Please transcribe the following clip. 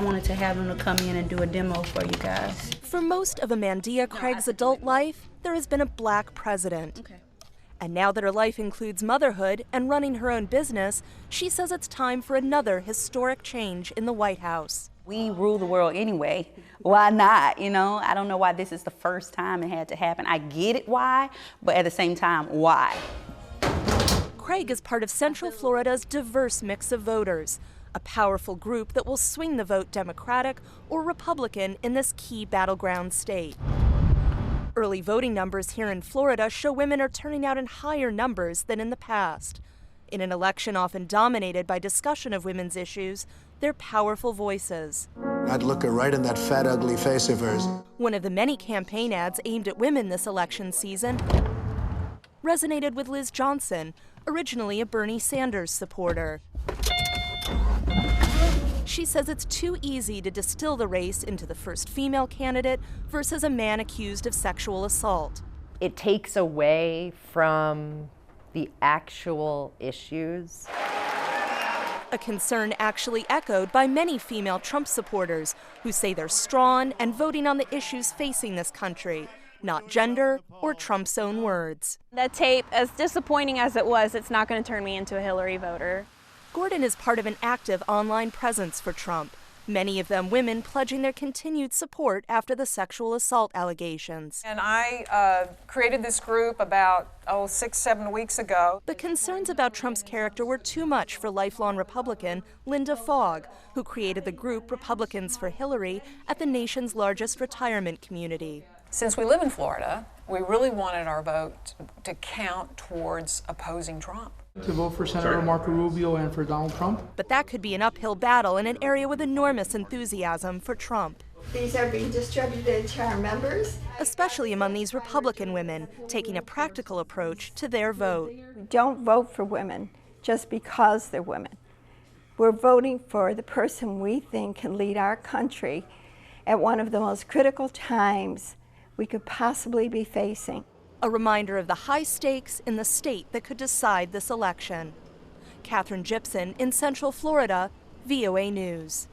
wanted to have him to come in and do a demo for you guys. For most of Amandia Craig's adult life, there has been a black president. Okay. And now that her life includes motherhood and running her own business, she says it's time for another historic change in the White House. We rule the world anyway. Why not? You know, I don't know why this is the first time it had to happen. I get it why, but at the same time, why? Craig is part of Central Florida's diverse mix of voters, a powerful group that will swing the vote Democratic or Republican in this key battleground state. Early voting numbers here in Florida show women are turning out in higher numbers than in the past. In an election often dominated by discussion of women's issues, they're powerful voices. I'd look her right in that fat, ugly face of hers. One of the many campaign ads aimed at women this election season resonated with Liz Johnson, originally a Bernie Sanders supporter. She says it's too easy to distill the race into the first female candidate versus a man accused of sexual assault. It takes away from the actual issues. A concern actually echoed by many female Trump supporters who say they're strong and voting on the issues facing this country, not gender or Trump's own words. That tape, as disappointing as it was, it's not going to turn me into a Hillary voter. Gordon is part of an active online presence for Trump, many of them women pledging their continued support after the sexual assault allegations. And I created this group about, 6-7 weeks ago. The concerns about Trump's character were too much for lifelong Republican Linda Fogg, who created the group Republicans for Hillary at the nation's largest retirement community. Since we live in Florida, we really wanted our vote to count towards opposing Trump. To vote for Senator Marco Rubio and for Donald Trump. But that could be an uphill battle in an area with enormous enthusiasm for Trump. These are being distributed to our members. Especially among these Republican women, taking a practical approach to their vote. We don't vote for women just because they're women. We're voting for the person we think can lead our country at one of the most critical times we could possibly be facing. A reminder of the high stakes in the state that could decide this election. Katherine Gypson in Central Florida, VOA News.